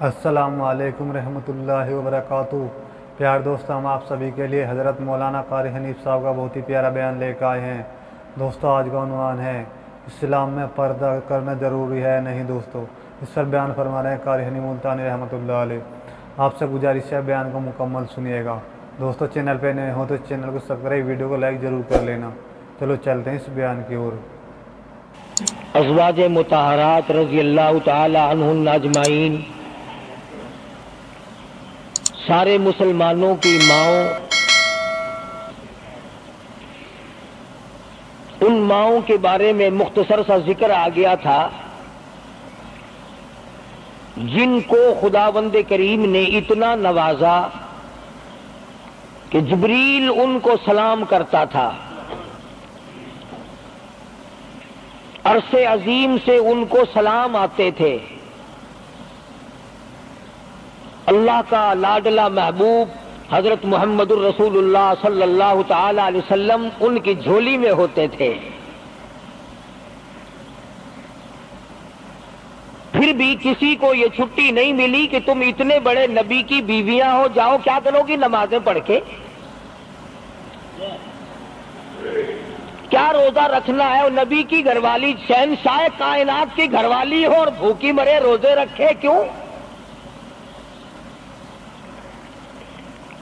السلام علیکم رحمۃ اللہ وبرکاتہ۔ پیار دوستو، ہم آپ سبھی کے لیے حضرت مولانا قاری حنیف صاحب کا بہت ہی پیارا بیان لے کے آئے ہیں۔ دوستو، آج کا عنوان ہے اسلام میں پردہ کرنا ضروری ہے نہیں دوستو۔ اس پر بیان فرما رہے ہیں قاری حنیف ملتانی رحمۃ اللہ علیہ۔ آپ سے گزارش ہے بیان کو مکمل سنیے گا۔ دوستو، چینل پہ نئے ہوں تو چینل کو سبسکرائب، ویڈیو کو لائک ضرور کر لینا۔ چلو چلتے ہیں اس بیان کی اور۔ ازواج مطہرات رضی اللہ تعالی عنہن اجمعین، سارے مسلمانوں کی ماؤں، ان ماؤں کے بارے میں مختصر سا ذکر آ گیا تھا جن کو خداوند کریم نے اتنا نوازا کہ جبریل ان کو سلام کرتا تھا، عرش عظیم سے ان کو سلام آتے تھے۔ اللہ کا لاڈلا محبوب حضرت محمد الرسول اللہ صلی اللہ تعالی علیہ وسلم ان کی جھولی میں ہوتے تھے۔ پھر بھی کسی کو یہ چھٹی نہیں ملی کہ تم اتنے بڑے نبی کی بیویاں ہو، جاؤ کیا کرو گی نمازیں پڑھ کے، کیا روزہ رکھنا ہے؟ اور نبی کی گھر والی، شہنشاہ کائنات کی گھر والی ہو اور بھوکی مرے، روزے رکھے کیوں؟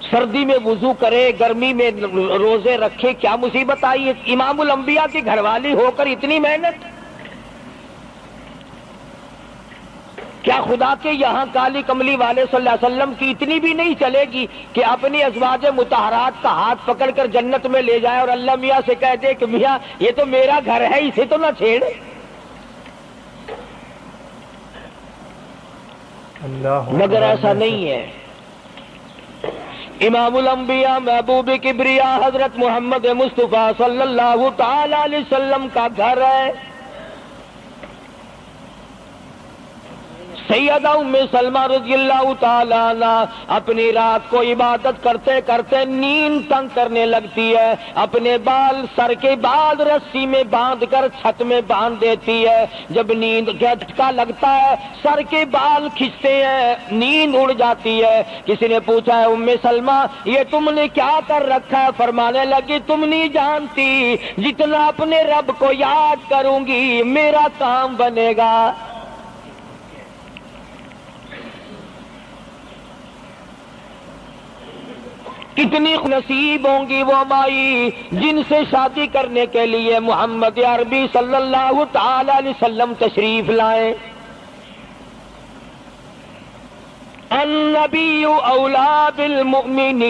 سردی میں وضو کرے، گرمی میں روزے رکھے، کیا مصیبت آئی ہے؟ امام الانبیاء کی گھر والی ہو کر اتنی محنت، کیا خدا کے یہاں کالی کملی والے صلی اللہ علیہ وسلم کی اتنی بھی نہیں چلے گی کہ اپنی ازواج مطہرات کا ہاتھ پکڑ کر جنت میں لے جائے اور اللہ میاں سے کہہ دے کہ میاں یہ تو میرا گھر ہے، اسے تو نہ چھیڑ؟ مگر ایسا نہیں ہے۔ امام الانبیاء محبوب کبریا حضرت محمد مصطفیٰ صلی اللہ تعالی علیہ وسلم کا گھر ہے۔ سیدہ ام سلمہ رضی اللہ تعالیٰ عنہ اپنی رات کو عبادت کرتے کرتے نیند تنگ کرنے لگتی ہے، اپنے بال سر کے بال رسی میں باندھ کر چھت میں باندھ دیتی ہے۔ جب نیند جھٹکا لگتا ہے، سر کے بال کھنچتے ہیں، نیند اڑ جاتی ہے۔ کسی نے پوچھا ہے ام سلمہ یہ تم نے کیا کر رکھا ہے؟ فرمانے لگی تم نہیں جانتی، جتنا اپنے رب کو یاد کروں گی میرا کام بنے گا۔ کتنی نصیب ہوں گی وہ مائی جن سے شادی کرنے کے لیے محمد عربی صلی اللہ تعالی علیہ وسلم تشریف لائے۔ النبی اولا بالمؤمنین،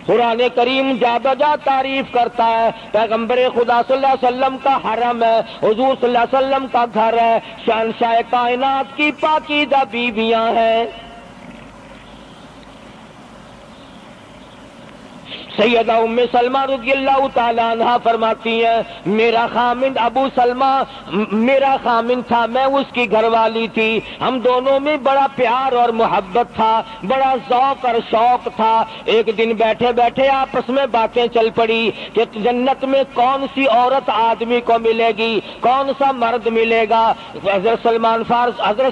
قرآن کریم جا بجا تعریف کرتا ہے، پیغمبر خدا صلی اللہ علیہ وسلم کا حرم ہے، حضور صلی اللہ علیہ وسلم کا گھر ہے، شہنشاہ کائنات کی پاکیزہ بیویاں ہیں۔ سیدہ ام سلمہ رضی اللہ تعالی عنہ فرماتی ہیں میرا خامند ابو سلمہ میرا خامند تھا، میں اس کی گھر والی تھی، ہم دونوں میں بڑا پیار اور محبت تھا، بڑا ذوق اور شوق تھا۔ ایک دن بیٹھے بیٹھے آپس میں باتیں چل پڑی کہ جنت میں کون سی عورت آدمی کو ملے گی، کون سا مرد ملے گا۔ حضرت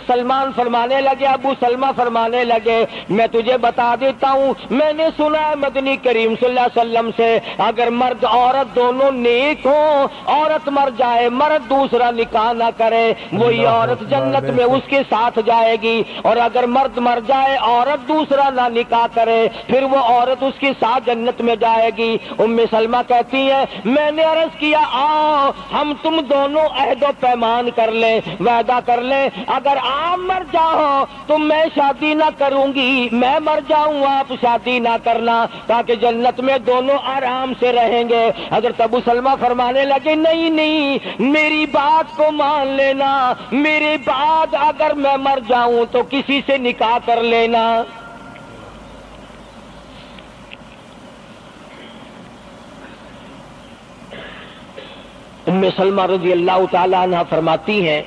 سلمان فرمانے لگے، ابو سلمہ فرمانے لگے میں تجھے بتا دیتا ہوں، میں نے سنا ہے مدنی کریم صلی اللہ علیہ وسلم سے اگر مرد عورت دونوں نیک ہوں، عورت مر جائے مرد دوسرا نکاح نہ کرے، وہی عورت جنت میں اس کے ساتھ جائے گی، اور اگر مرد مر جائے عورت دوسرا نہ نکاح کرے پھر وہ عورت اس کے ساتھ جنت میں جائے گی۔ ام سلمہ کہتی ہے میں نے عرض کیا آؤ ہم تم دونوں عہد و پیمان کر لیں، وعدہ کر لیں، اگر آپ مر جاؤ تو میں شادی نہ کروں گی، میں مر جاؤں آپ شادی نہ کرنا، تاکہ جنت میں دونوں آرام سے رہیں گے۔ حضرت ابو سلمہ فرمانے لگے نہیں نہیں میری بات کو مان لینا، میرے بعد اگر میں مر جاؤں تو کسی سے نکاح کر لینا۔ ام سلمہ رضی اللہ تعالی عنہ فرماتی ہیں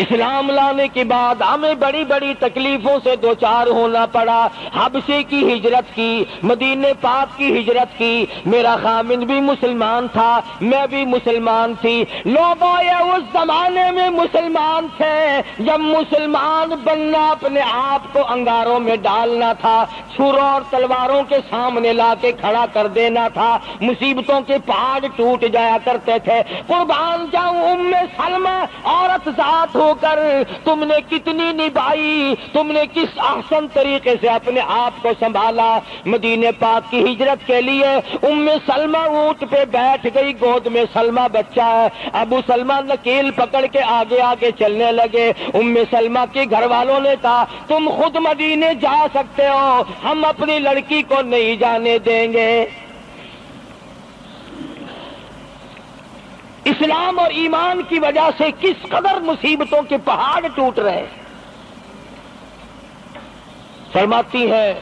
اسلام لانے کے بعد ہمیں بڑی بڑی تکلیفوں سے دوچار ہونا پڑا. حبشے کی ہجرت کی, مدینے پاک کی ہجرت کی. میرا خامند بھی مسلمان تھا, میں بھی مسلمان تھی. لوگوں یہ اس زمانے میں مسلمان تھے جب مسلمان بننا اپنے آپ کو انگاروں میں ڈالنا تھا, چھروں اور تلواروں کے سامنے لا کے کھڑا کر دینا تھا. مصیبتوں کے پہاڑ ٹوٹ جایا کرتے تھے. قربان جاؤں ام سلمہ, عورت ذات ہو کر تم نے کتنی نبھائی, تم نے کس احسن طریقے سے اپنے آپ کو سنبھالا. مدینے پاک کی ہجرت کے لیے ام سلمہ اونٹ پہ بیٹھ گئی, گود میں سلمہ بچہ ہے. ابو سلمہ نکیل پکڑ کے آگے آگے چلنے لگے. ام سلمہ کے گھر والوں نے کہا تم خود مدینے جا سکتے ہو, ہم اپنی لڑکی کو نہیں جانے دیں گے. اسلام اور ایمان کی وجہ سے کس قدر مصیبتوں کے پہاڑ ٹوٹ رہے. فرماتی ہے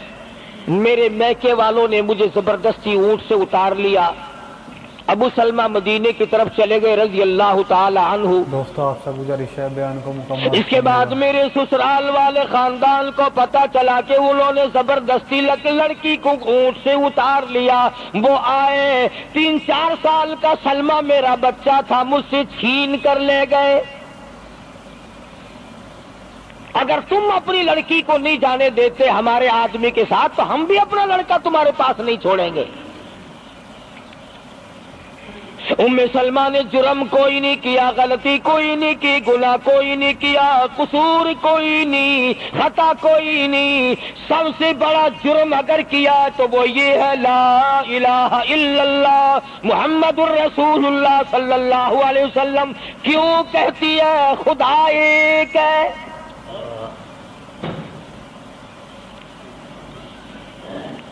میرے میکے والوں نے مجھے زبردستی اونٹ سے اتار لیا. ابو سلمہ مدینے کی طرف چلے گئے رضی اللہ تعالی عنہ. دوستو آپ سے گزارش ہے بیان کو مکمل. اس کے بعد میرے سسرال والے خاندان کو پتا چلا کہ انہوں نے زبردستی لڑکی کو اونٹ سے اتار لیا. وہ آئے, 3-4 سال کا سلمہ میرا بچہ تھا, مجھ سے چھین کر لے گئے. اگر تم اپنی لڑکی کو نہیں جانے دیتے ہمارے آدمی کے ساتھ تو ہم بھی اپنا لڑکا تمہارے پاس نہیں چھوڑیں گے. ام سلمہ نے جرم کوئی نہیں کیا, غلطی کوئی نہیں کی, گناہ کوئی نہیں کیا, قصور کوئی نہیں, خطا کوئی نہیں. سب سے بڑا جرم اگر کیا تو وہ یہ ہے لا الہ الا اللہ محمد الرسول اللہ صلی اللہ علیہ وسلم. کیوں کہتی ہے خدا ایک ہے.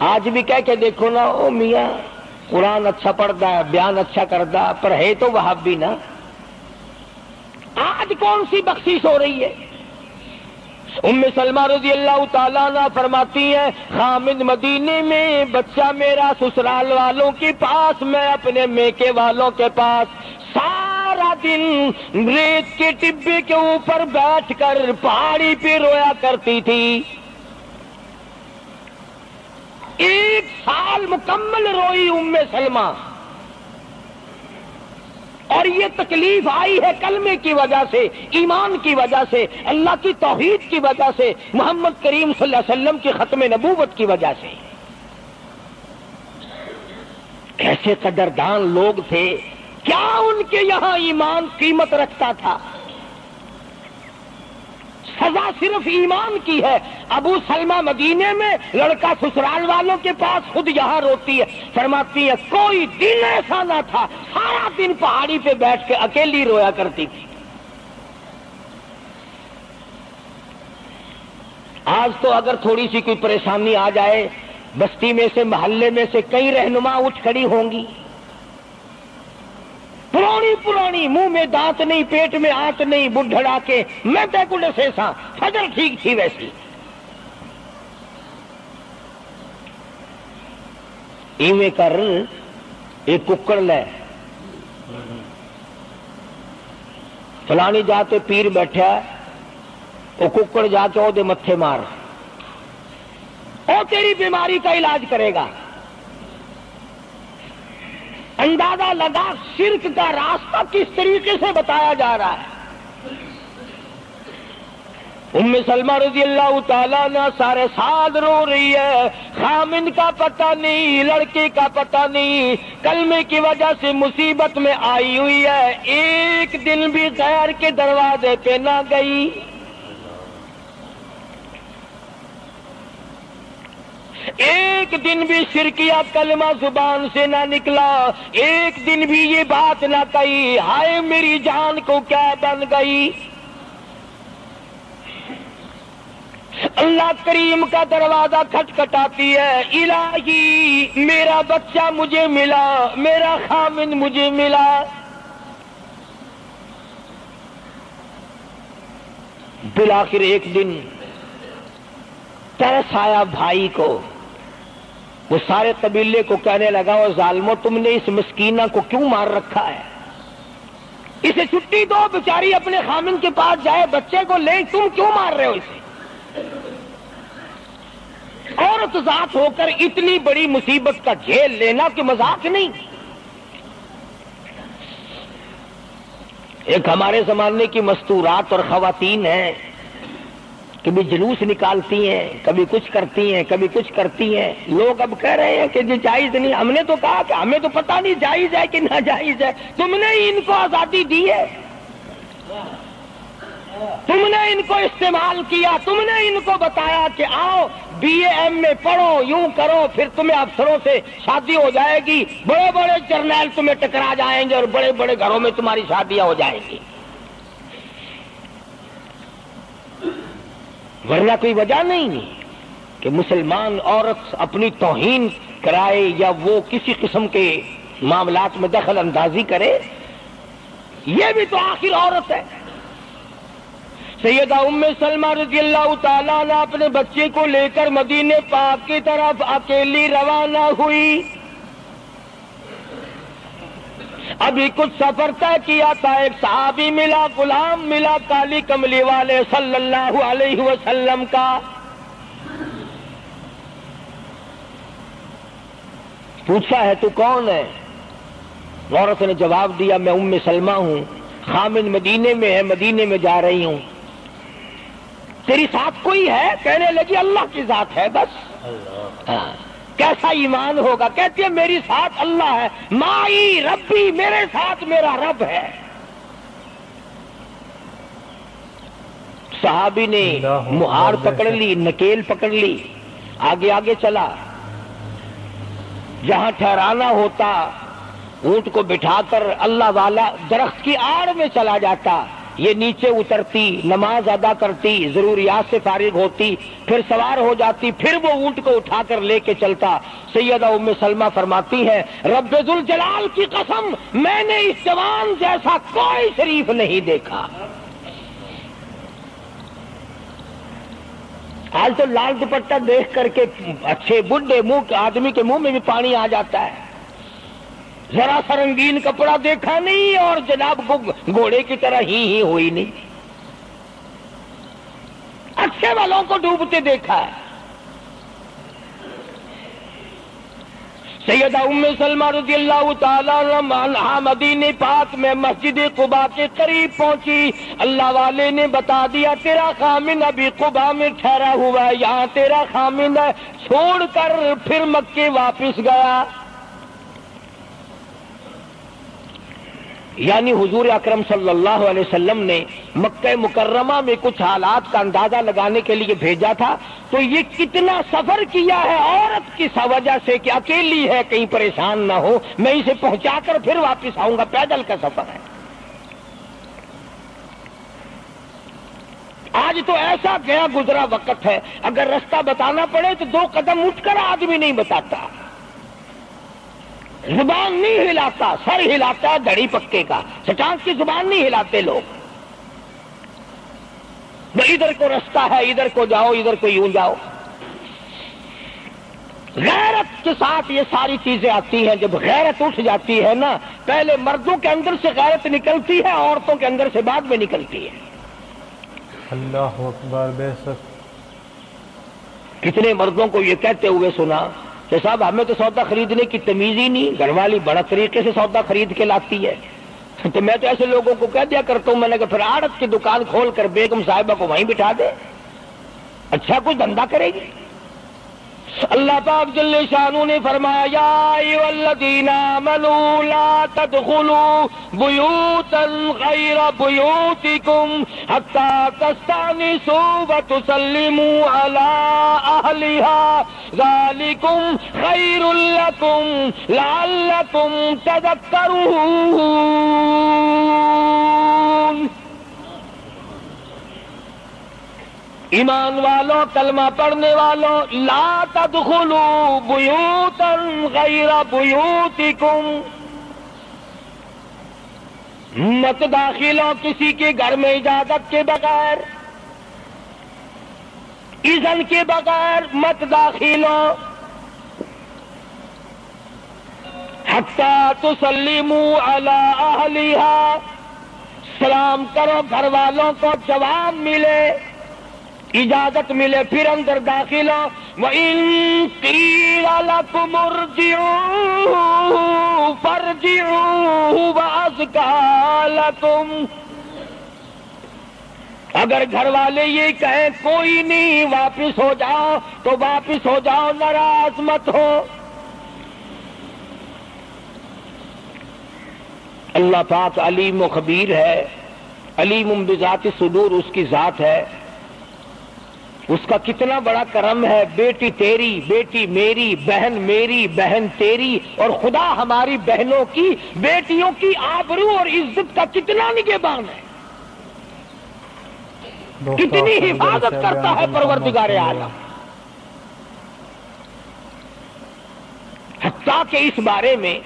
آج بھی کہہ کے دیکھو نا, او میاں قرآن اچھا پڑھتا ہے, بیان اچھا کرتا, پر ہے تو وہابی نا. آج کون سی بخشش ہو رہی ہے. ام سلمہ رضی اللہ تعالیٰ عنہ فرماتی ہے خامد مدینے میں, بچہ میرا سسرال والوں کے پاس, میں اپنے میکے والوں کے پاس. سارا دن ریت کے ٹبے کے اوپر بیٹھ کر پہاڑی پہ رویا کرتی تھی. 1 سال مکمل روئی ام سلمہ. اور یہ تکلیف آئی ہے کلمے کی وجہ سے, ایمان کی وجہ سے, اللہ کی توحید کی وجہ سے, محمد کریم صلی اللہ علیہ وسلم کی ختم نبوت کی وجہ سے. کیسے قدردان لوگ تھے, کیا ان کے یہاں ایمان قیمت رکھتا تھا. سزا صرف ایمان کی ہے. ابو سلمہ مدینے میں, لڑکا سسرال والوں کے پاس, خود یہاں روتی ہے. فرماتی ہے کوئی دن ایسا نہ تھا, سارا دن پہاڑی پہ بیٹھ کے اکیلی رویا کرتی تھی. آج تو اگر تھوڑی سی کوئی پریشانی آ جائے, بستی میں سے, محلے میں سے کئی رہنما اٹھ کھڑی ہوں گی. پرانی منہ میں دانت نہیں, پیٹ میں آنت نہیں, بڈھڑا کے میں بیکوڑے سے سا, فجر ٹھیک تھی ویسی. ایویں کر ایک ککڑ لے, فلانی جاتے پیر بیٹھا, وہ ککڑ جا کے وہ متھے مار, وہ تیری بیماری کا علاج کرے گا. اندازہ لگا شرک کا راستہ کس طریقے سے بتایا جا رہا ہے. ام سلمہ رضی اللہ تعالیٰ عنہ سارے سال رو رہی ہے. خامند کا پتہ نہیں, لڑکے کا پتہ نہیں, کلمے کی وجہ سے مصیبت میں آئی ہوئی ہے. ایک دن بھی غیر کے دروازے پہ نہ گئی. ایک دن بھی شرکیہ کلمہ زبان سے نہ نکلا. ایک دن بھی یہ بات نہ کہی ہائے میری جان کو کیا بن گئی. اللہ کریم کا دروازہ کھٹکھٹاتی ہے, الہی میرا بچہ مجھے ملا, میرا خامند مجھے ملا. بالآخر ایک دن ترس آیا بھائی کو. وہ سارے قبیلے کو کہنے لگا, وہ ظالمو تم نے اس مسکینہ کو کیوں مار رکھا ہے, اسے چھٹی دو، بیچاری اپنے خامن کے پاس جائے، بچے کو لے، تم کیوں مار رہے ہو اسے؟ عورت ذات ہو کر اتنی بڑی مصیبت کا جھیل لینا کہ مذاق نہیں۔ ایک ہمارے زمانے کی مستورات اور خواتین ہیں، کبھی جلوس نکالتی ہیں، کبھی کچھ کرتی ہیں، کبھی کچھ کرتی ہیں۔ لوگ اب کہہ رہے ہیں کہ یہ جائز نہیں۔ ہم نے تو کہا کہ ہمیں تو پتہ نہیں جائز ہے کہ ناجائز ہے، تم نے ہی ان کو آزادی دی ہے، تم نے ان کو استعمال کیا، تم نے ان کو بتایا کہ آؤ بی اے ایم میں پڑھو، یوں کرو، پھر تمہیں افسروں سے شادی ہو جائے گی، بڑے بڑے جرنیل تمہیں ٹکرا جائیں گے اور بڑے بڑے گھروں میں تمہاری شادیاں ہو جائیں گی۔ ورنہ کوئی وجہ نہیں کہ مسلمان عورت اپنی توہین کرائے یا وہ کسی قسم کے معاملات میں دخل اندازی کرے، یہ بھی تو آخر عورت ہے۔ سیدہ ام سلمہ رضی اللہ تعالیٰ عنہ اپنے بچے کو لے کر مدینے پاک کی طرف اکیلی روانہ ہوئی۔ ابھی کچھ سفر طے کیا تھا، ایک صحابی ملا، غلام ملا کالی کملی والے صلی اللہ علیہ وسلم کا۔ پوچھا ہے تو کون ہے؟ عورت نے جواب دیا میں ام سلمہ ہوں، خامن مدینے میں ہے، مدینے میں جا رہی ہوں۔ تیری ساتھ کوئی ہے؟ کہنے لگی اللہ کی ذات ہے بس۔ ہاں، کیسا ایمان ہوگا؟ کہتی ہے میری ساتھ اللہ ہے، مائی ربی، میرے ساتھ میرا رب ہے۔ صحابی نے مہار پکڑ لی، نکیل پکڑ لی، آگے آگے چلا، جہاں ٹھہرانا ہوتا اونٹ کو بٹھا کر اللہ والا درخت کی آڑ میں چلا جاتا، یہ نیچے اترتی، نماز ادا کرتی، ضروریات سے فارغ ہوتی، پھر سوار ہو جاتی، پھر وہ اونٹ کو اٹھا کر لے کے چلتا۔ سیدہ ام سلمہ فرماتی ہے رب ذوالجلال کی قسم میں نے اس جوان جیسا کوئی شریف نہیں دیکھا۔ آج تو لال دوپٹہ دیکھ کر کے اچھے بڈھے منہ آدمی کے منہ میں بھی پانی آ جاتا ہے، ذرا سا رنگین کپڑا دیکھا نہیں اور جناب گھوڑے کی طرح ہی ہوئی نہیں، اچھے والوں کو ڈوبتے دیکھا ہے۔ سیدہ ام سلمہ رضی اللہ تعالیٰ عنہا مدینے پاک میں مسجد قباء کے قریب پہنچی، اللہ والے نے بتا دیا تیرا خامن ابھی قباء میں ٹھہرا ہوا ہے، یہاں تیرا خامن ہے، چھوڑ کر پھر مکے واپس گیا۔ یعنی حضور اکرم صلی اللہ علیہ وسلم نے مکہ مکرمہ میں کچھ حالات کا اندازہ لگانے کے لیے بھیجا تھا، تو یہ کتنا سفر کیا ہے عورت کی وجہ سے کہ اکیلی ہے، کہیں پریشان نہ ہو، میں اسے پہنچا کر پھر واپس آؤں گا، پیدل کا سفر ہے۔ آج تو ایسا گیا گزرا وقت ہے، اگر رستہ بتانا پڑے تو 2 قدم اٹھ کر آدمی نہیں بتاتا، زبان نہیں ہلاتا، سر ہلاتا ہے دھڑی پکے کا، سٹانس کی زبان نہیں ہلاتے لوگ۔ ادھر کو رستہ ہے، ادھر کو جاؤ، ادھر کو یوں جاؤ۔ غیرت کے ساتھ یہ ساری چیزیں آتی ہیں۔ جب غیرت اٹھ جاتی ہے نا، پہلے مردوں کے اندر سے غیرت نکلتی ہے، عورتوں کے اندر سے بعد میں نکلتی ہے۔ اللہ اکبر، بے شک۔ کتنے مردوں کو یہ کہتے ہوئے سنا کہ صاحب ہمیں تو سودا خریدنے کی تمیز ہی نہیں، گھر والی بڑا طریقے سے سودا خرید کے لاتی ہے۔ تو میں تو ایسے لوگوں کو کہہ دیا کرتا ہوں، میں نے کہا پھر آڑت کی دکان کھول کر بیگم صاحبہ کو وہیں بٹھا دے، اچھا کچھ دھندا کرے گی۔ اللہ پاک جل شانہ نے فرمایا یا ایھا الذین آمنوا لا تدخلوا بیوتا غیر بیوتکم حتی تستأنسوا وتسلموا علی اہلہا ذالکم خیر لکم لعلکم تذکرون۔ ایمان والوں، کلمہ پڑھنے والوں، لا تدخلوا بیوتا غیر بیوتکم، مت داخل ہو کسی کے گھر میں اجازت کے بغیر، اذن کے بغیر مت داخل ہو، حتی تسلموا علی اہلہا، سلام کرو گھر والوں کو جواب ملے، اجازت ملے، پھر اندر داخل ہو۔ وَإِن قِيلَ لَكُمُ ارْجِعُوا فَارْجِعُوا وَأَزْكَىٰ لَكُمْ۔ اگر گھر والے یہ کہیں کوئی نہیں واپس ہو جاؤ تو واپس ہو جاؤ، ناراض مت ہو۔ اللہ پاک علیم و خبیر ہے، علیم بذات الصدور اس کی ذات ہے، اس کا کتنا بڑا کرم ہے۔ بیٹی تیری، بیٹی میری، بہن میری، بہن تیری، اور خدا ہماری بہنوں کی، بیٹیوں کی آبرو اور عزت کا کتنا نگہبان ہے، کتنی حفاظت کرتا ہے پروردگار عالم۔ حتیٰ کہ اس بارے میں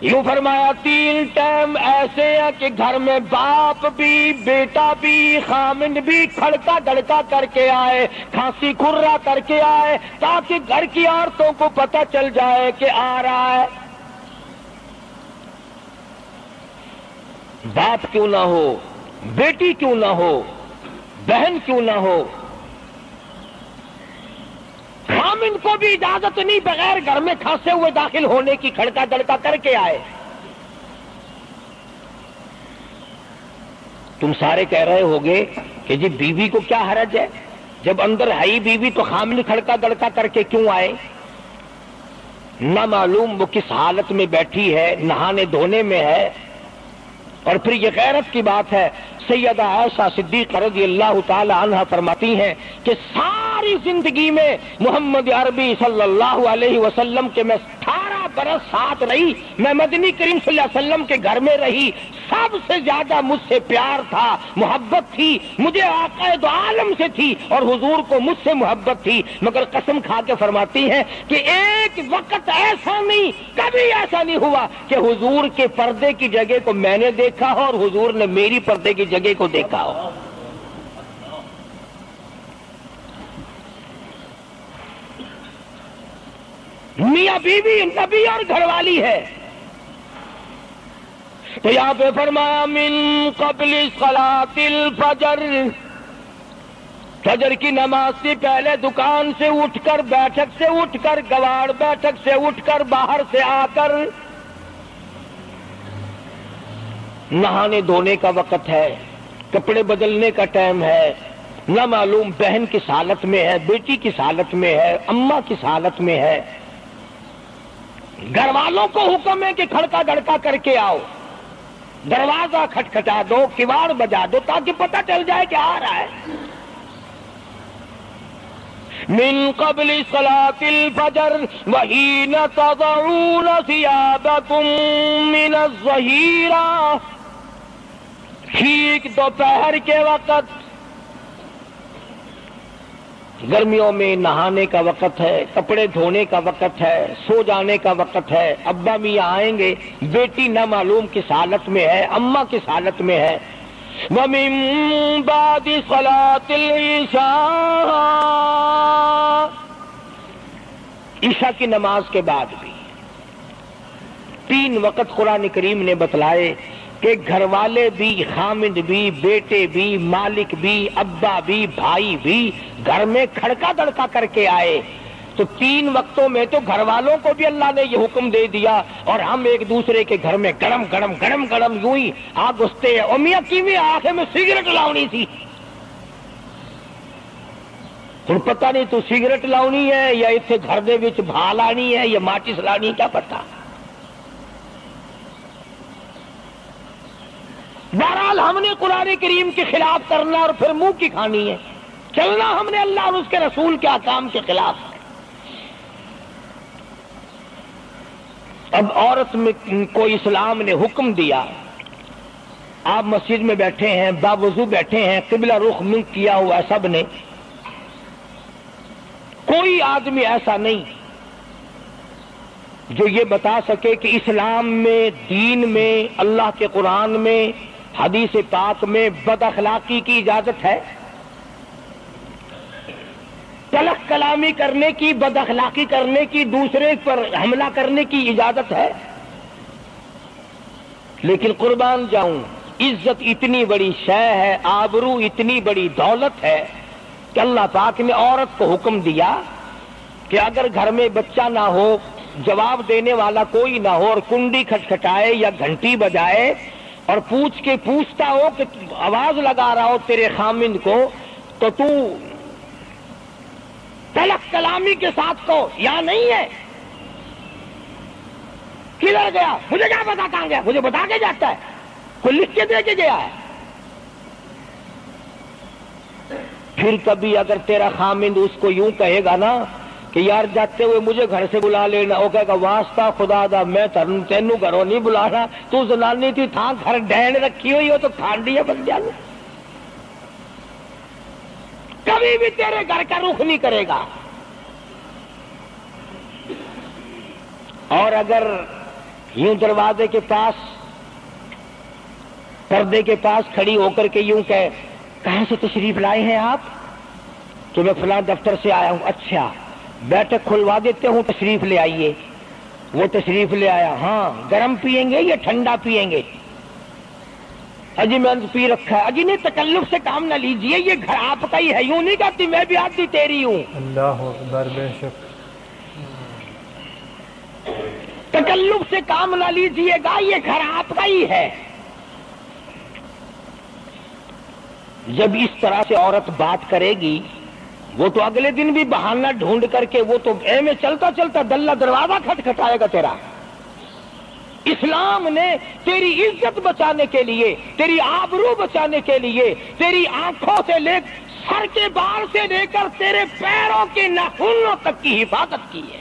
یوں فرمایا 3 ٹائم ایسے ہیں کہ گھر میں باپ بھی، بیٹا بھی، خامند بھی کھڑکا دڑکا کر کے آئے، کھانسی کھرا کر کے آئے، تاکہ گھر کی عورتوں کو پتہ چل جائے کہ آ رہا ہے۔ باپ کیوں نہ ہو، بیٹی کیوں نہ ہو، بہن کیوں نہ ہو، خامند کو بھی اجازت نہیں بغیر گھر میں کھانسے ہوئے داخل ہونے کی، کھڑکا دڑکا کر کے آئے۔ تم سارے کہہ رہے ہوگے کہ جی بیوی کو کیا حرج ہے، جب اندر ہے ہی بیوی تو خامند کھڑکا دڑکا کر کے کیوں آئے؟ نہ معلوم وہ کس حالت میں بیٹھی ہے، نہانے دھونے میں ہے۔ اور پھر یہ غیرت کی بات ہے، سیدہ عائشہ صدیقہ رضی اللہ تعالی عنہ فرماتی ہیں کہ ساری زندگی میں محمد عربی صلی اللہ علیہ وسلم کے میں 18 برس ساتھ رہی، میں مدنی کریم صلی اللہ علیہ وسلم کے گھر میں رہی، سب سے زیادہ مجھ سے پیار تھا، محبت تھی، مجھے آقا دو عالم سے تھی، اور حضور کو مجھ سے محبت تھی، مگر قسم کھا کے فرماتی ہیں کہ ایک وقت ایسا نہیں، کبھی ایسا نہیں ہوا کہ حضور کے پردے کی جگہ کو میں نے دیکھا ہو اور حضور نے میری پردے کی جگہ کو دیکھا ہو۔ میاں بیوی نبی اور گھر والی ہے، تو یہاں پہ فرمایا من قبل صلاۃ الفجر، فجر کی نماز سے پہلے دکان سے اٹھ کر، بیٹھک سے اٹھ کر، گواڑ بیٹھک سے اٹھ کر، باہر سے آ کر نہانے دھونے کا وقت ہے، کپڑے بدلنے کا ٹائم ہے، نہ معلوم بہن کس حالت میں ہے، بیٹی کس حالت میں ہے، اماں کس حالت میں ہے۔ گھر والوں کو حکم ہے کہ کھڑکا دڑکا کر کے آؤ، دروازہ کھٹکھٹا دو، کواڑ بجا دو، تاکہ پتہ چل جائے کہ آ رہا ہے۔ من قبل صلاۃ الفجر وحین تضعون ثیابکم من الظہیرہ، ٹھیک دوپہر کے وقت، گرمیوں میں نہانے کا وقت ہے، کپڑے دھونے کا وقت ہے، سو جانے کا وقت ہے، ابا میاں آئیں گے، بیٹی نہ معلوم کس حالت میں ہے، اماں کس حالت میں ہے۔ وَمِن بَعْدِ صَلَاةِ الْعِشَاءِ، عشاء کی نماز کے بعد بھی 3 وقت قرآن کریم نے بتلائے کہ گھر والے بھی، خامند بھی، بیٹے بھی، مالک بھی، ابا بھی، بھائی بھی گھر میں کھڑکا دڑکا کر کے آئے۔ تو 3 وقتوں میں تو گھر والوں کو بھی اللہ نے یہ حکم دے دیا، اور ہم ایک دوسرے کے گھر میں گرم گرم گرم گرم یوں ہی آگ گھستے ہیں۔ اور میاں کیویں آخر میں سگریٹ لاؤنی تھی، ہن پتہ نہیں تو سگریٹ لاؤنی ہے یا اتنے گھر دے وچ بھا لانی ہے یا ماچس لانی، کیا پتہ۔ بہرحال ہم نے قرآن کریم کے خلاف کرنا اور پھر منہ کی کھانی ہے، چلنا ہم نے اللہ اور اس کے رسول کے احکام کے خلاف۔ اب عورت میں کو اسلام نے حکم دیا، آپ مسجد میں بیٹھے ہیں، باوضو بیٹھے ہیں، قبلہ رخ منہ کیا ہوا ہے سب نے، کوئی آدمی ایسا نہیں جو یہ بتا سکے کہ اسلام میں، دین میں، اللہ کے قرآن میں، حدیث پاک میں بد اخلاقی کی اجازت ہے، تلخ کلامی کرنے کی، بد اخلاقی کرنے کی، دوسرے پر حملہ کرنے کی اجازت ہے۔ لیکن قربان جاؤں، عزت اتنی بڑی شے ہے، آبرو اتنی بڑی دولت ہے کہ اللہ پاک نے عورت کو حکم دیا کہ اگر گھر میں بچہ نہ ہو، جواب دینے والا کوئی نہ ہو، اور کنڈی کھٹکھٹائے یا گھنٹی بجائے اور پوچھتا ہو کہ آواز لگا رہا ہو تیرے خامند کو، تو تو تلخ کلامی کے ساتھ کو یا نہیں ہے، کدھر گیا، مجھے کیا پتا کہاں گیا، مجھے بتا کے جاتا ہے، کوئی لکھ کے دے کے گیا ہے۔ پھر کبھی اگر تیرا خامند اس کو یوں کہے گا نا کہ یار جاتے ہوئے مجھے گھر سے بلا لینا، وہ کہے گا واسطہ خدا دا میں تینوں گھروں نہیں بلانا، تو زنانی تھی تھا گھر ڈین رکھی ہوئی ہو تو کھانڈیا بن جانا، کبھی بھی تیرے گھر کا رخ نہیں کرے گا۔ اور اگر یوں دروازے کے پاس پردے کے پاس کھڑی ہو کر کے یوں کہے کہاں سے تشریف لائے ہیں آپ، تو میں فلاں دفتر سے آیا ہوں، اچھا بیٹھک کھلوا دیتے ہوں، تشریف لے آئیے، وہ تشریف لے آیا، ہاں گرم پیئیں گے یا ٹھنڈا پیئیں گے، اجی میں پی رکھا ہے، اجی نہیں تکلف سے کام نہ لیجئے، یہ گھر آپ کا ہی ہے، یوں نہیں کہتی میں بھی آدھی تیری ہوں، اللہ اکبر، بے شک، تکلف سے کام نہ لیجئے گا، یہ گھر آپ کا ہی ہے۔ جب اس طرح سے عورت بات کرے گی، وہ تو اگلے دن بھی بہانہ ڈھونڈ کر کے وہ تو اے میں چلتا چلتا دلہ دروازہ کھٹکھٹائے گا تیرا۔ اسلام نے تیری عزت بچانے کے لیے، تیری آبرو بچانے کے لیے، تیری آنکھوں سے لے سر کے بال سے لے کر تیرے پیروں کے ناخنوں تک کی حفاظت کی ہے۔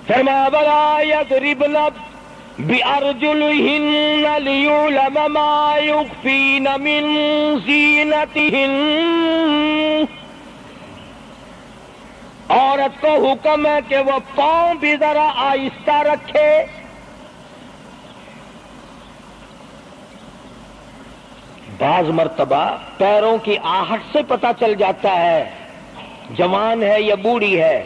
فرمایا وَلَا يَضْرِبْنَ بِأَرْجُلِهِنَّ لِيُعْلَمَ مَا يُخْفِينَ مِنْ زِينَتِهِنَّ۔ عورت کو حکم ہے کہ وہ پاؤں بھی ذرا آہستہ رکھے، بعض مرتبہ پیروں کی آہٹ سے پتہ چل جاتا ہے جوان ہے یا بوڑھی ہے،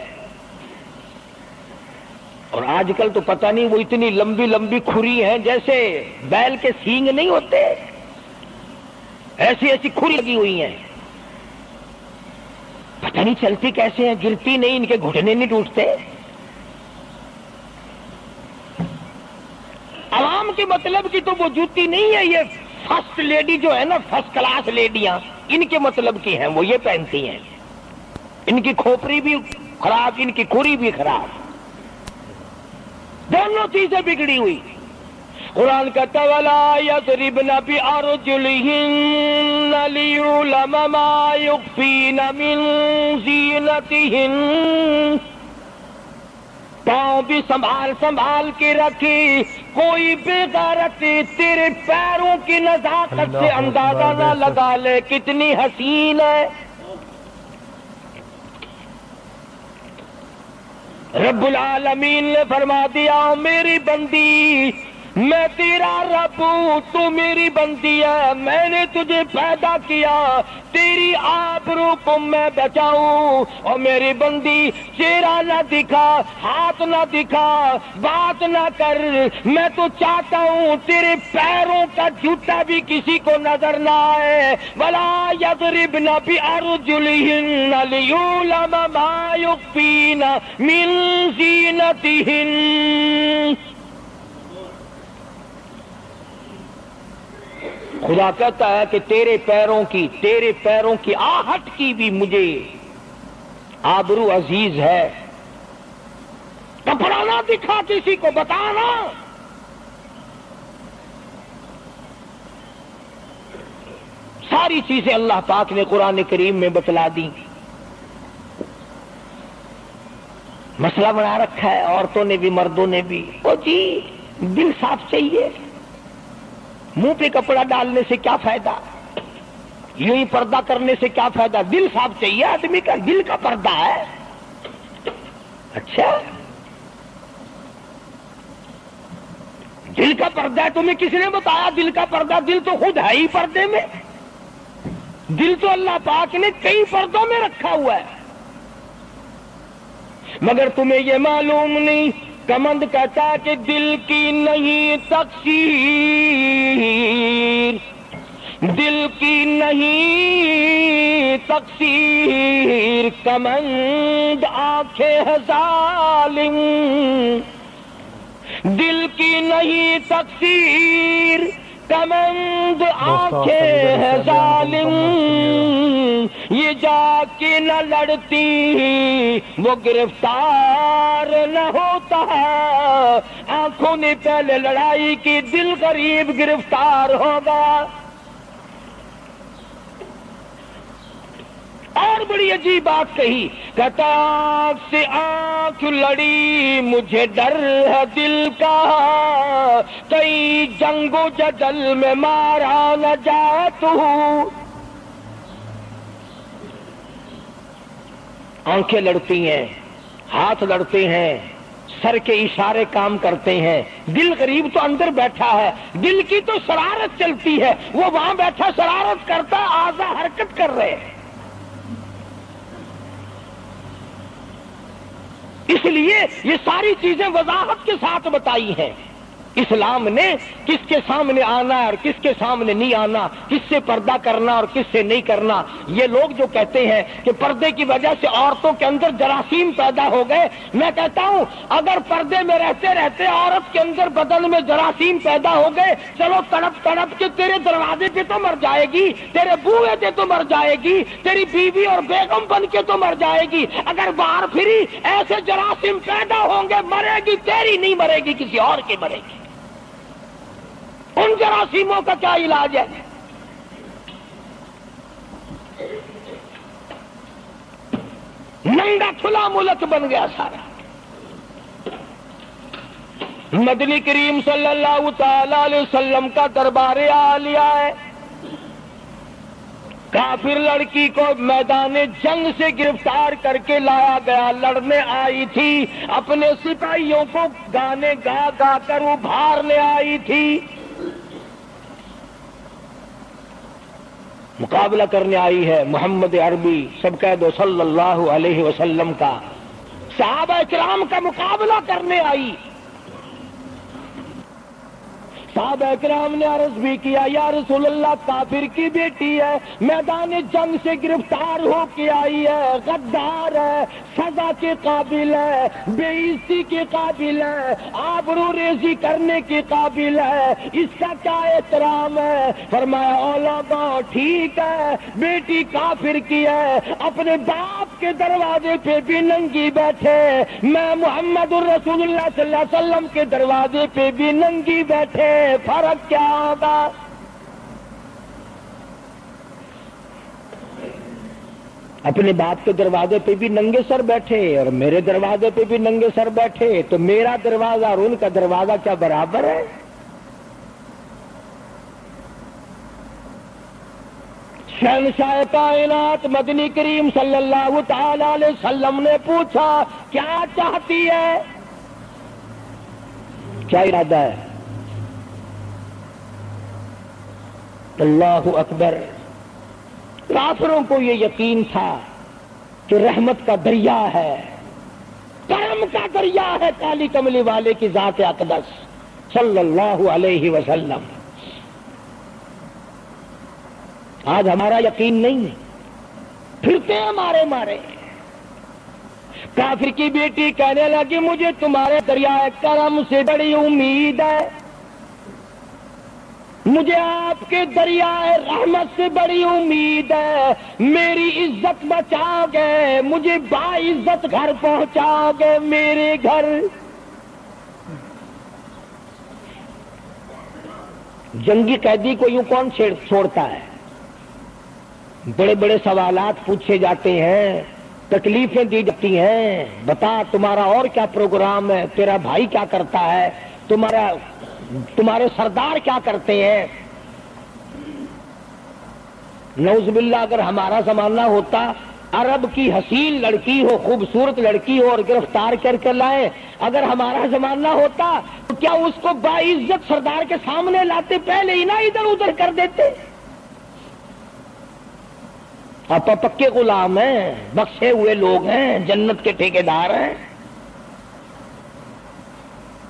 اور آج کل تو پتہ نہیں وہ اتنی لمبی لمبی کھری ہیں جیسے بیل کے سینگ نہیں ہوتے، ایسی ایسی کھری لگی ہوئی ہیں، پتہ نہیں چلتی کیسے ہیں، گرتی نہیں، ان کے گھٹنے نہیں ٹوٹتے۔ عوام کے مطلب کی تو وہ جوتی نہیں ہے، یہ فرسٹ لیڈی جو ہے نا، فرسٹ کلاس لیڈیاں، ان کے مطلب کی ہیں، وہ یہ پہنتی ہیں، ان کی کھوپڑی بھی خراب، ان کی کھری بھی خراب، دونوں چیزیں بگڑی ہوئی۔ قرآن کہتا وَلَا يَضْرِبْنَ بِأَرْجُلِهِنَّ لِيُعْلَمَ مَا يُخْفِينَ مِنْ زِينَتِهِنَّ۔ پاؤں بھی سنبھال سنبھال کے رکھی، کوئی بے غیرت تیرے پیروں کی نزاکت سے اندازہ نہ لگا لے کتنی حسین ہے۔ رب العالمین نے فرما دیا میری بندی میں تیرا رب ہوں، تو میری بندی ہے، میں نے تجھے پیدا کیا تیری آبرو کو میں بچاؤں، اور میری بندی چہرہ نہ دکھا، ہاتھ نہ دکھا، بات نہ کر، میں تو چاہتا ہوں تیرے پیروں کا جوتا بھی کسی کو نظر نہ آئے۔ وَلَا يَضْرِبْنَ بِأَرْجُلِهِنَّ لِيُعْلَمَ مَا يُخْفِينَ مِنْ زِينَتِهِنَّ۔ خدا کہتا ہے کہ تیرے پیروں کی آہٹ کی بھی مجھے آبرو عزیز ہے، کپڑا نہ دکھا کسی کو، بتانا۔ ساری چیزیں اللہ پاک نے قرآن کریم میں بتلا دی۔ مسئلہ بنا رکھا ہے عورتوں نے بھی مردوں نے بھی، او جی دل صاف چاہیے، منہ پہ کپڑا ڈالنے سے کیا فائدہ، یوں ہی پردہ کرنے سے کیا فائدہ، دل صاف چاہیے آدمی کا، دل کا پردہ ہے۔ اچھا دل کا پردہ ہے، تمہیں کس نے بتایا دل کا پردہ؟ دل تو خود ہے ہی پردے میں، دل تو اللہ پاک نے کئی پردوں میں رکھا ہوا ہے، مگر تمہیں یہ معلوم نہیں کمند کہتا ہے کہ دل کی نہیں تقصیر، دل کی نہیں تقصیر، کمند آنکھیں ہے ظالم، دل کی نہیں تقصیر، کمند آنکھیں ہے ظالم، یہ جا کے نہ لڑتی وہ گرفتار نہ ہوتا، آنکھوں نے پہلے لڑائی کی، دل غریب گرفتار ہوگا۔ اور بڑی عجیب بات کہی، کہتا آنکھ سے آنکھ لڑی مجھے ڈر ہے دل کا، کئی جنگ و جدل میں مارا نہ جائے تو۔ آنکھیں لڑتی ہیں، ہاتھ لڑتے ہیں، سر کے اشارے کام کرتے ہیں، دل غریب تو اندر بیٹھا ہے، دل کی تو شرارت چلتی ہے، وہ وہاں بیٹھا شرارت کرتا، اعضا حرکت کر رہے ہیں۔ اس لیے یہ ساری چیزیں وضاحت کے ساتھ بتائی ہیں۔ اسلام نے کس کے سامنے آنا اور کس کے سامنے نہیں آنا، کس سے پردہ کرنا اور کس سے نہیں کرنا۔ یہ لوگ جو کہتے ہیں کہ پردے کی وجہ سے عورتوں کے اندر جراثیم پیدا ہو گئے، میں کہتا ہوں اگر پردے میں رہتے رہتے عورت کے اندر بدن میں جراثیم پیدا ہو گئے، چلو تڑپ تڑپ کے تیرے دروازے پہ تو مر جائے گی، تیرے بوئے پہ تو مر جائے گی، تیری بیوی اور بیگم بن کے تو مر جائے گی۔ اگر باہر پھری ایسے جراثیم پیدا ہوں گے، مرے گی تیری نہیں مرے گی، کسی اور کی مرے گی۔ ان جراثیموں کا کیا علاج ہے؟ ننگا کھلا ملک بن گیا سارا۔ مدنی کریم صلی اللہ تعالی علیہ وسلم کا دربار عالیہ ہے، کافر لڑکی کو میدان جنگ سے گرفتار کر کے لایا گیا، لڑنے آئی تھی، اپنے سپاہیوں کو گانے گا گا کر ابھارنے آئی تھی، مقابلہ کرنے آئی ہے محمد عربی سب کہہ دو صلی اللہ علیہ وسلم کا، صحابہ کرام کا مقابلہ کرنے آئی۔ صحابہ کرام نے عرض بھی کیا، یا رسول اللہ کافر کی بیٹی ہے، میدان جنگ سے گرفتار ہو کے آئی ہے، غدار ہے، سزا کے قابل ہے، بے عزتی کے قابل ہے، آبرو ریزی کرنے کے قابل ہے، اس کا کیا احترام ہے؟ فرمایا اولادا ٹھیک ہے، بیٹی کافر کی ہے، اپنے باپ کے دروازے پہ بھی ننگی بیٹھے، میں محمد الرسول اللہ صلی اللہ علیہ وسلم کے دروازے پہ بھی ننگی بیٹھے، فرق کیا ہوگا؟ اپنے باپ کے دروازے پہ بھی ننگے سر بیٹھے اور میرے دروازے پہ بھی ننگے سر بیٹھے، تو میرا دروازہ اور ان کا دروازہ کیا برابر ہے؟ شہنشاہ کائنات مدنی کریم صلی اللہ تعالی علیہ وسلم نے پوچھا کیا چاہتی ہے، کیا ارادہ ہے؟ اللہ اکبر۔ کافروں کو یہ یقین تھا کہ رحمت کا دریا ہے، کرم کا دریا ہے کالی کملی والے کی ذات اقدس صلی اللہ علیہ وسلم۔ آج ہمارا یقین نہیں ہے، پھرتے ہیں مارے مارے۔ کافر کی بیٹی کہنے لگی مجھے تمہارے دریائے کرم سے بڑی امید ہے، مجھے آپ کے دریائے رحمت سے بڑی امید ہے، میری عزت بچا گئے، مجھے باعزت گھر پہنچا گئے، میرے گھر۔ جنگی قیدی کو یوں کون چھوڑتا ہے؟ بڑے بڑے سوالات پوچھے جاتے ہیں، تکلیفیں دی جاتی ہیں، بتا تمہارا اور کیا پروگرام ہے، تیرا بھائی کیا کرتا ہے، تمہارے سردار کیا کرتے ہیں۔ نعوذ باللہ اگر ہمارا زمانہ ہوتا، عرب کی حسین لڑکی ہو، خوبصورت لڑکی ہو اور گرفتار کر کے لائے، اگر ہمارا زمانہ ہوتا تو کیا اس کو باعزت سردار کے سامنے لاتے؟ پہلے ہی نہ ادھر ادھر کر دیتے۔ آپ پکے غلام ہیں، بخشے ہوئے لوگ ہیں، جنت کے ٹھیکیدار ہیں۔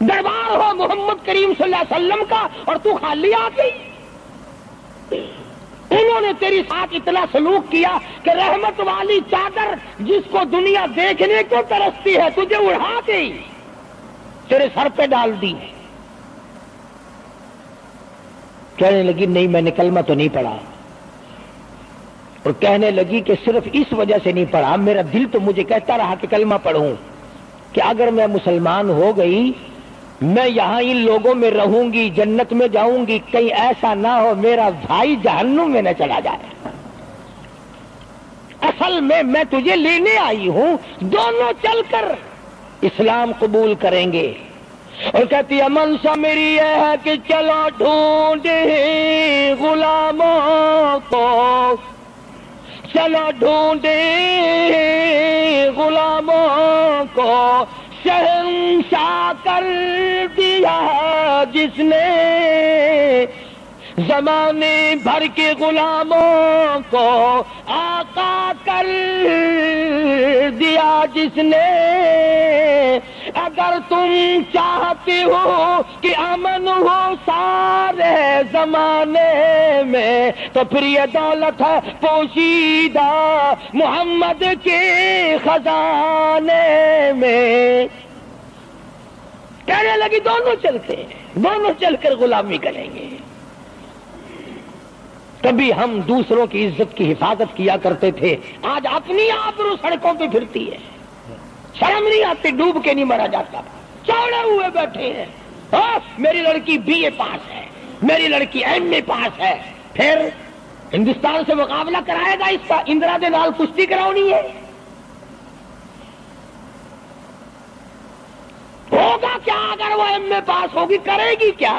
دربار ہو محمد کریم صلی اللہ علیہ وسلم کا اور تو خالی آ گئی. انہوں نے تیری ساتھ اتنا سلوک کیا کہ رحمت والی چادر جس کو دنیا دیکھنے کو ترستی ہے تجھے اڑا گئی, تیرے سر پہ ڈال دی. کہنے لگی نہیں میں نے کلمہ تو نہیں پڑھا, اور کہنے لگی کہ صرف اس وجہ سے نہیں پڑھا, میرا دل تو مجھے کہتا رہا کہ کلمہ پڑھوں, کہ اگر میں مسلمان ہو گئی میں یہاں ان لوگوں میں رہوں گی, جنت میں جاؤں گی, کہیں ایسا نہ ہو میرا بھائی جہنم میں نہ چلا جائے. اصل میں تجھے لینے آئی ہوں, دونوں چل کر اسلام قبول کریں گے. اور کہتی ہے منشا میری یہ ہے کہ چلو ڈھونڈے غلاموں کو, چلو ڈھونڈے غلاموں کو, شہنشاہ کر دیا جس نے زمانے بھر کے غلاموں کو, آقا کر دیا جس نے. اگر تم چاہتے ہو کہ امن ہو سارے زمانے میں تو پھر یہ دولت ہے پوشیدہ محمد کے خزانے میں. کہنے لگی دونوں چلتے ہیں, دونوں چل کر غلامی کریں گے. کبھی ہم دوسروں کی عزت کی حفاظت کیا کرتے تھے, آج اپنی آبرو سڑکوں پہ پھرتی ہے, شرم نہیں آتی, ڈوب کے نہیں مرا جاتا, چوڑے ہوئے بیٹھے ہیں. میری لڑکی بی اے پاس ہے, میری لڑکی ایم اے پاس ہے, پھر ہندوستان سے مقابلہ کرائے گا اس کا, اندرا دے نال کشتی کراؤنی ہے. ہوگا کیا اگر وہ ایم اے پاس ہوگی, کرے گی کیا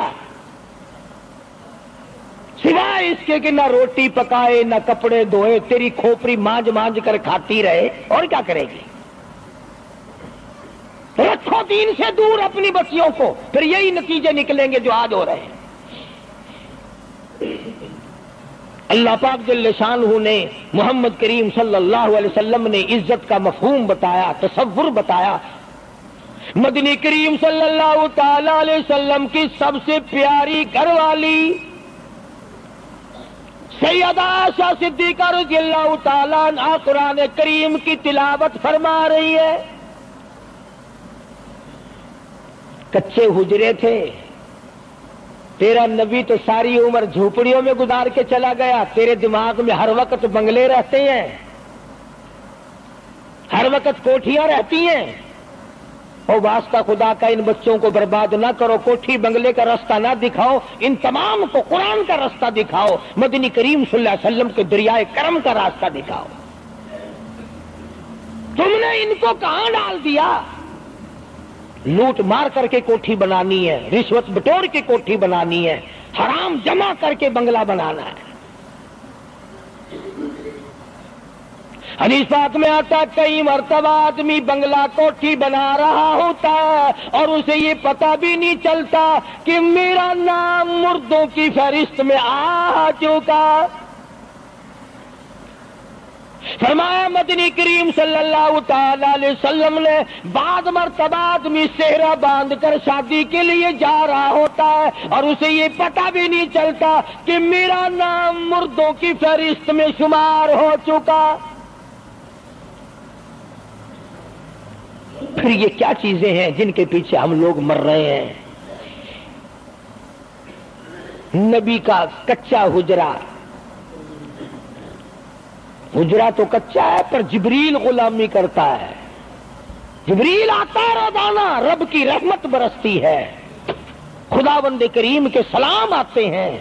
سوائے اس کے کہ نہ روٹی پکائے نہ کپڑے دھوئے, تیری کھوپڑی مانج مانج کر کھاتی رہے, اور کیا کرے گی. رکھو دین سے دور اپنی بچیوں کو, پھر یہی نتیجے نکلیں گے جو آج ہو رہے ہیں. اللہ پاک جل شانہ نے محمد کریم صلی اللہ علیہ وسلم نے عزت کا مفہوم بتایا, تصور بتایا. مدنی کریم صلی اللہ تعالی علیہ وسلم کی سب سے پیاری گھر والی سیدہ عائشہ صدیقہ رضی اللہ تعالیٰ عنہا قرآن کریم کی تلاوت فرما رہی ہے. کچے حجرے تھے, تیرا نبی تو ساری عمر جھوپڑیوں میں گزار کے چلا گیا, تیرے دماغ میں ہر وقت بنگلے رہتے ہیں, ہر وقت کوٹھیاں رہتی ہیں. اور واسطہ خدا کا ان بچوں کو برباد نہ کرو, کوٹھی بنگلے کا راستہ نہ دکھاؤ, ان تمام کو قرآن کا راستہ دکھاؤ, مدنی کریم صلی اللہ علیہ وسلم کے دریائے کرم کا راستہ دکھاؤ. تم نے ان کو کہاں ڈال دیا؟ لوٹ مار کر کے کوٹھی بنانی ہے, رشوت بٹور کے کوٹھی بنانی ہے, حرام جمع کر کے بنگلہ بنانا ہے. حدیث پاک میں آتا کئی مرتبہ آدمی بنگلہ کوٹھی بنا رہا ہوتا ہے اور اسے یہ پتہ بھی نہیں چلتا کہ میرا نام مردوں کی فہرست میں آ چکا. فرمایا مدنی کریم صلی اللہ تعالی علیہ وسلم نے بعض مرتبہ آدمی صحرا باندھ کر شادی کے لیے جا رہا ہوتا ہے اور اسے یہ پتہ بھی نہیں چلتا کہ میرا نام مردوں کی فہرست میں شمار ہو چکا. پھر یہ کیا چیزیں ہیں جن کے پیچھے ہم لوگ مر رہے ہیں؟ نبی کا کچا حجرہ, حجرہ تو کچا ہے پر جبریل غلامی کرتا ہے, جبریل آتا ہے روزانہ, رب کی رحمت برستی ہے, خداوند کریم کے سلام آتے ہیں.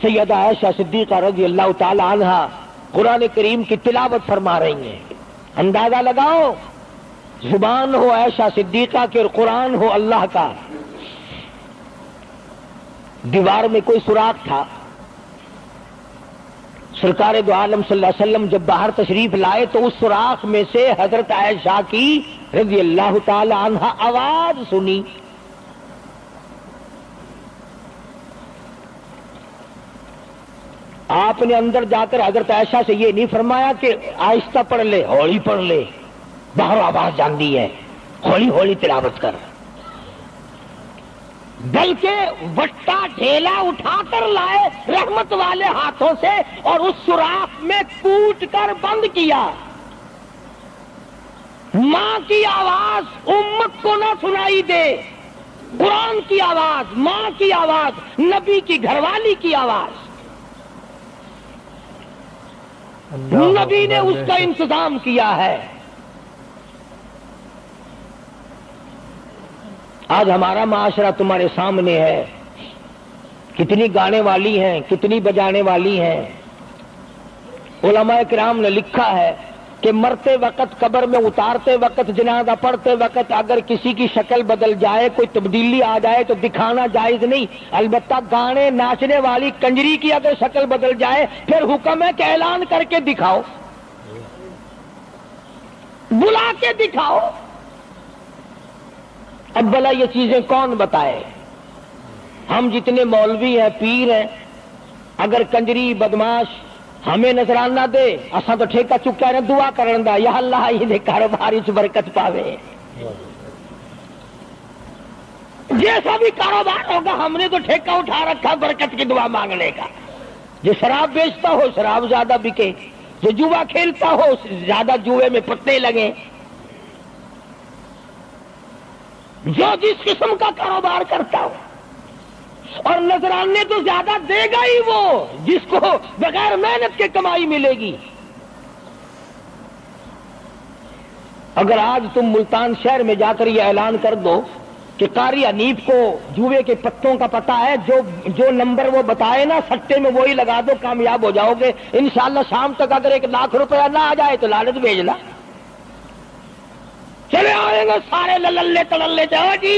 سیدہ عائشہ صدیقہ رضی اللہ تعالی عنہا قرآن کریم کی تلاوت فرما رہی ہیں. اندازہ لگاؤ, زبان ہو عائشہ صدیقہ کے اور قرآن ہو اللہ کا. دیوار میں کوئی سوراخ تھا, سرکار دو عالم صلی اللہ علیہ وسلم جب باہر تشریف لائے تو اس سوراخ میں سے حضرت عائشہ کی رضی اللہ تعالی عنہا آواز سنی. آپ نے اندر جا کر حضرت عائشہ سے یہ نہیں فرمایا کہ آہستہ پڑھ لے, ہولی پڑھ لے, باہر آواز جاندی ہے, ہولی ہولی تلاوت کر، بلکہ وٹا ڈھیلا اٹھا کر لائے رحمت والے ہاتھوں سے اور اس سوراخ میں کوٹ کر بند کیا. ماں کی آواز امت کو نہ سنائی دے، قرآن کی آواز، ماں کی آواز، نبی کی گھر والی کی آواز. نبی نے اس کا انتظام کیا ہے. آج ہمارا معاشرہ تمہارے سامنے ہے، کتنی گانے والی ہیں، کتنی بجانے والی ہیں. علماء کرام نے لکھا ہے کہ مرتے وقت، قبر میں اتارتے وقت، جنازہ پڑھتے وقت اگر کسی کی شکل بدل جائے، کوئی تبدیلی آ جائے تو دکھانا جائز نہیں. البتہ گانے ناچنے والی کنجری کی اگر شکل بدل جائے پھر حکم ہے کہ اعلان کر کے دکھاؤ، بلا کے دکھاؤ. اب بھلا یہ چیزیں کون بتائے؟ ہم جتنے مولوی ہیں، پیر ہیں، اگر کنجری بدماش ہمیں نظرانہ دے، اساں تو ٹھیکہ چکا رہے، دعا کرن دا یا اللہ یہ دے کاروبار وچ برکت پاوے. جیسا بھی کاروبار ہوگا ہم نے تو ٹھیکہ اٹھا رکھا برکت کی دعا مانگنے کا. جو شراب بیچتا ہو شراب زیادہ بکے، جو جوا کھیلتا ہو زیادہ جوئے میں پتے لگے، جو جس قسم کا کاروبار کرتا ہو. اور نذرانے تو زیادہ دے گا ہی وہ جس کو بغیر محنت کے کمائی ملے گی. اگر آج تم ملتان شہر میں جا کر یہ اعلان کر دو کہ قاری حنیف کو جوئے کے پتوں کا پتہ ہے، جو نمبر وہ بتائے نا سٹے میں وہی لگا دو، کامیاب ہو جاؤ گے انشاءاللہ. شام تک اگر 1 لاکھ روپیہ نہ آ جائے تو لالچ بھیجنا. چلے آئیں گے سارے للے تللے جاؤ جی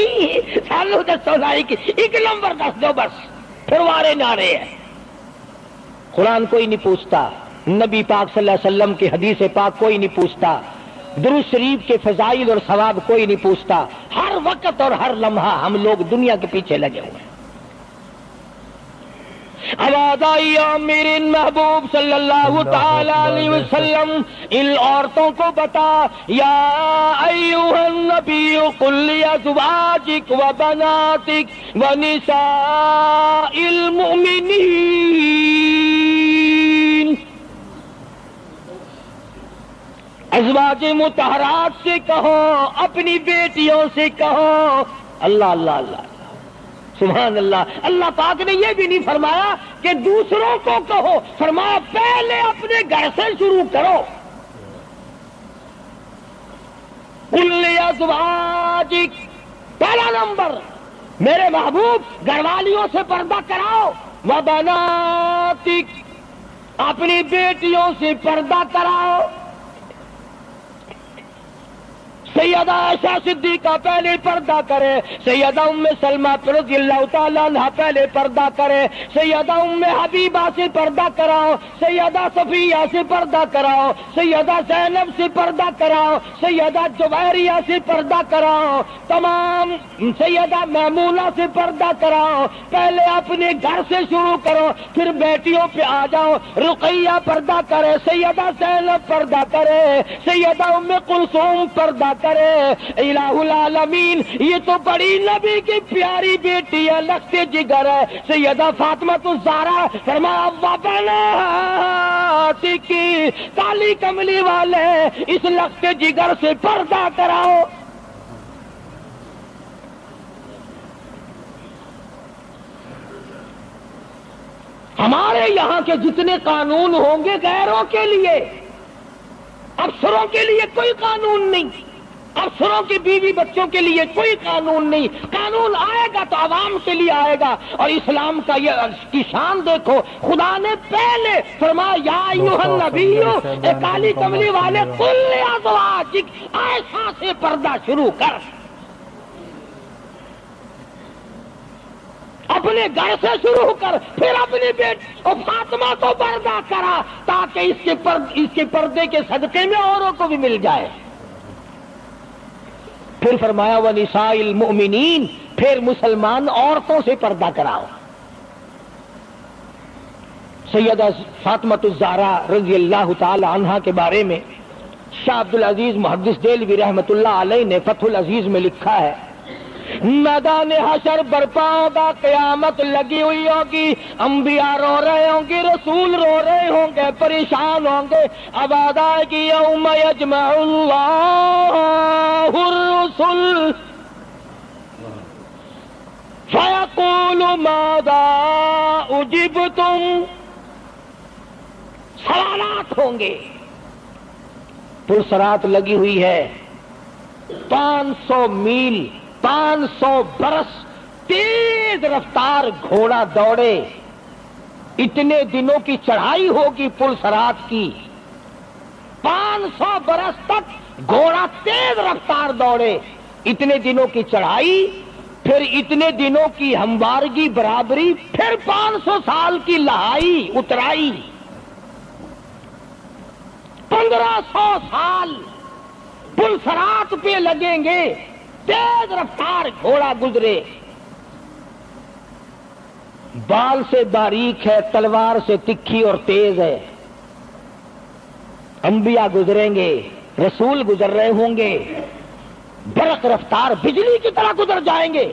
سالو دسو لائی کی 1 نمبر دس دو بس، پھر وارے نعرے ہیں. قرآن کوئی نہیں پوچھتا، نبی پاک صلی اللہ علیہ وسلم کی حدیث پاک کوئی نہیں پوچھتا، درود شریف کے فضائل اور ثواب کوئی نہیں پوچھتا. ہر وقت اور ہر لمحہ ہم لوگ دنیا کے پیچھے لگے ہوئے ہیں. آواز آئی میرے محبوب صلی اللہ تعالی علیہ وسلم ان عورتوں کو بتا، یا ایھا النبی قل لازواجک وبناتک ونساء المؤمنین. ازواج مطہرات سے کہو، اپنی بیٹیوں سے کہو. اللہ اللہ اللہ سبحان اللہ. اللہ پاک نے یہ بھی نہیں فرمایا کہ دوسروں کو کہو، فرمایا پہلے اپنے گھر سے شروع کرو. قل لازواجک، پہلا نمبر میرے محبوب گھر والیوں سے پردہ کراؤ. وبناتک، اپنی بیٹیوں سے پردہ کراؤ. سیدہ عائشہ صدیقہ پہلے پردہ کرے، سیدہ ام سلمہ رضی اللہ تعالیٰ عنہ پہلے پردہ کرے، سیدہ ام حبیبہ سے پردہ کراؤ، سیدہ صفیہ سے پردہ کراؤ، سیدہ زینب سے پردہ کراؤ، سیدہ جویریہ سے پردہ کراؤ، تمام سیدہ میمونہ سے پردہ کراؤ. پہلے اپنے گھر سے شروع کرو، پھر بیٹیوں پہ آ جاؤ. رقیہ پردہ کرے، سیدہ زینب پردہ کرے، سیدہ ام کلثوم پردہ کرے. الہ العالمین یہ تو بڑی نبی کی پیاری بیٹی ہے، لخت جگر ہے. سیدہ فاطمہ الزہرا فرمایا وبناتک، کالی کملی والے اس لخت جگر سے پردہ کراؤ. ہمارے یہاں کے جتنے قانون ہوں گے غیروں کے لیے، افسروں کے لیے کوئی قانون نہیں، افسروں کی بیوی بچوں کے لیے کوئی قانون نہیں. قانون آئے گا تو عوام کے لیے آئے گا. اور اسلام کا یہ کی شان دیکھو، خدا نے پہلے فرمایا یا ایھا النبی، اے کالی کملی والے، قل لازواجک، عائشہ سے پردہ شروع کر. اپنے گھر سے شروع کر، پھر اپنی بیٹی اور فاطمہ کو پردہ کرا تاکہ اس کے پردے کے صدقے میں اوروں کو بھی مل جائے. پھر فرمایا وَنِسَاءِ الْمُؤْمِنِينَ، پھر مسلمان عورتوں سے پردہ کراؤ. سیدہ فاطمہ الزہرا رضی اللہ تعالی عنہا کے بارے میں شاہ عبد العزیز محدث دہلوی رحمت اللہ علیہ نے فتح العزیز میں لکھا ہے، میدان حشر برپا ہوگا، قیامت لگی ہوئی ہوگی، انبیاء رو رہے ہوں گے، رسول رو رہے ہوں گے، پریشان ہوں گے، آواز آئے گی یوم یجمع اللہ الرسل فیقول ماذا اجبتم، سوالات ہوں گے۔ پلسرات لگی ہوئی ہے، 500 میل 500 برس تیز رفتار گھوڑا دوڑے، اتنے دنوں کی چڑھائی ہوگی پلسرات کی، 500 برس تک گھوڑا تیز رفتار دوڑے، اتنے دنوں کی چڑھائی، پھر اتنے دنوں کی ہموارگی برابری، پھر 500 سال کی لہائی اترائی، 1500 سال پلسرات پہ لگیں گے، تیز رفتار گھوڑا گزرے، بال سے باریک ہے، تلوار سے تکھی اور تیز ہے، انبیاء گزریں گے، رسول گزر رہے ہوں گے، برق رفتار بجلی کی طرح گزر جائیں گے،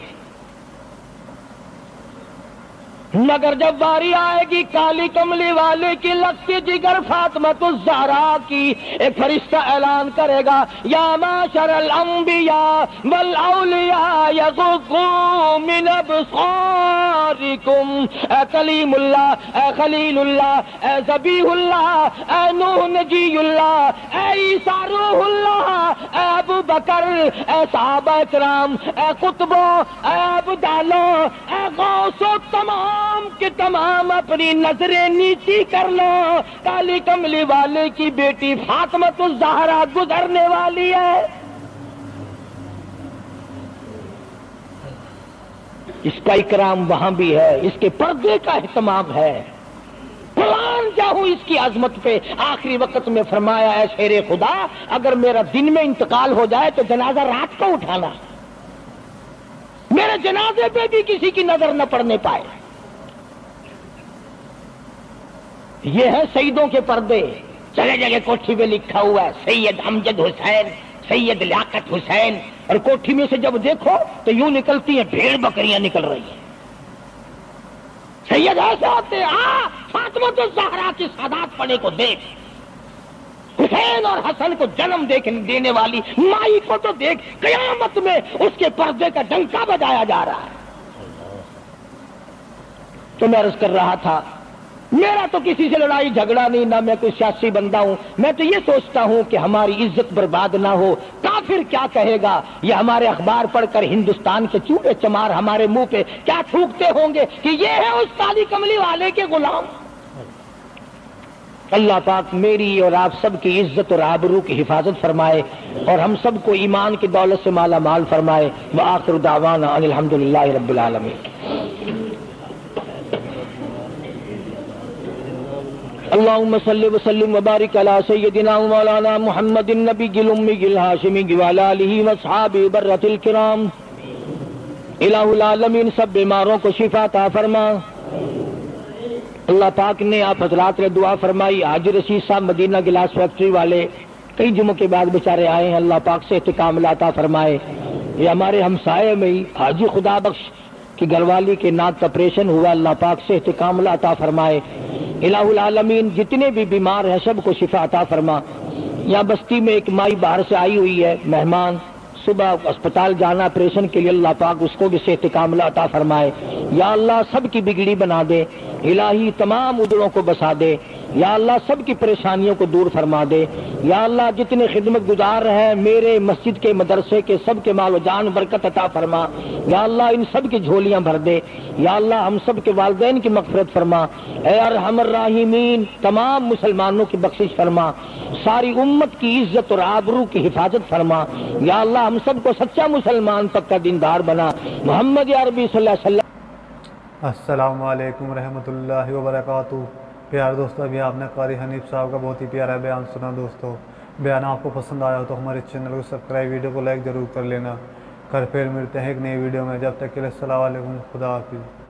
مگر جب باری آئے گی کالی کملی والے کی، لگتی جگر فاطمۃ الزہرا کی، ایک فرشتہ اعلان کرے گا یا معاشر الانبیاء والاولیاء یغضوا من ابصارکم، اے کلیم اللہ، اے خلیل اللہ، اے ذبیح اللہ، اے نوح نجی اللہ، اے عیسیٰ روح اللہ، اے ابو بکر، اے صحابہ کرام، اے قطبوں، اے ابدالوں، اے غوثوں، تمام کے تمام اپنی نظریں نیچی کر لو، کالی کملی والے کی بیٹی فاطمۃ الزہرا گزرنے والی ہے۔ اس کا اکرام وہاں بھی ہے، اس کے پردے کا اہتمام ہے، قرآن جاؤ اس کی عظمت پہ۔ آخری وقت میں فرمایا اے شیر خدا، اگر میرا دن میں انتقال ہو جائے تو جنازہ رات کو اٹھانا، میرے جنازے پہ بھی کسی کی نظر نہ پڑنے پائے۔ یہ ہے سیدوں کے پردے، جگہ جگہ کوٹھی پہ لکھا ہوا ہے سید امجد حسین، سید لیاقت حسین، اور کوٹھی میں سے جب دیکھو تو یوں نکلتی ہیں بھیڑ بکریاں نکل رہی ہیں، سید ایسے ہوتے ہیں، فاطمۃ الزہرا کی سادات پنے کو دیکھ، حسین اور حسن کو جنم دینے والی مائی کو تو دیکھ، قیامت میں اس کے پردے کا ڈنکا بجایا جا رہا ہے۔ تو میں عرض کر رہا تھا، میرا تو کسی سے لڑائی جھگڑا نہیں، نہ میں کوئی سیاسی بندہ ہوں، میں تو یہ سوچتا ہوں کہ ہماری عزت برباد نہ ہو، کافر کیا کہے گا، یہ ہمارے اخبار پڑھ کر ہندوستان کے چوڑے چمار ہمارے منہ پہ کیا تھوکتے ہوں گے کہ یہ ہے اس کالی کملی والے کے غلام۔ اللہ پاک میری اور آپ سب کی عزت اور آبرو کی حفاظت فرمائے، اور ہم سب کو ایمان کی دولت سے مالا مال فرمائے۔ وآخر دعوانا ان الحمدللہ رب العالمین۔ اللهم صل وسلم وبارك على سيدنا ومولانا محمد النبي الأمي الهاشمي وعلى آله وأصحابه برة الكرام۔ الہ العالمین سب بیماروں کو شفا عطا فرما۔ اللہ پاک نے آپ حضرات نے دعا فرمائی، حاجی رشید صاحب مدینہ گلاس فیکٹری والے کئی جمعوں کے بعد بیچارے آئے ہیں، اللہ پاک سے استقامت عطا فرمائے۔ یہ ہمارے ہمسائے میں ہی حاجی خدا بخش کی گھر والی کے ناک کا آپریشن ہوا، اللہ پاک سے استقامت عطا فرمائے۔ الہ العالمین جتنے بھی بیمار ہیں سب کو شفا عطا فرما۔ یہاں بستی میں ایک مائی باہر سے آئی ہوئی ہے مہمان، صبح اسپتال جانا آپریشن کے لیے، اللہ پاک اس کو بھی صحت کاملہ عطا فرمائے۔ یا اللہ سب کی بگڑی بنا دے، الہی تمام ادڑوں کو بسا دے، یا اللہ سب کی پریشانیوں کو دور فرما دے۔ یا اللہ جتنے خدمت گزار ہیں میرے مسجد کے مدرسے کے سب کے مال و جان برکت عطا فرما۔ یا اللہ ان سب کی جھولیاں بھر دے۔ یا اللہ ہم سب کے والدین کی مغفرت فرما۔ اے ارحم الراحمین تمام مسلمانوں کی بخشش فرما، ساری امت کی عزت اور آبرو کی حفاظت فرما۔ یا اللہ ہم سب کو سچا مسلمان پکا دیندار بنا۔ محمد عربی صلی اللہ علیہ وسلم۔ السلام علیکم ورحمۃ اللہ وبرکاتہ۔ پیار دوستو، ابھی آپ نے قاری حنیف صاحب کا بہت ہی پیارا بیان سنا۔ دوستو بیان آپ کو پسند آیا ہو تو ہمارے چینل کو سبسکرائب، ویڈیو کو لائک ضرور کر لینا۔ کل پھر ملتے ہیں ایک نئی ویڈیو میں، جب تک کے لیے السلام علیکم، خدا حافظ۔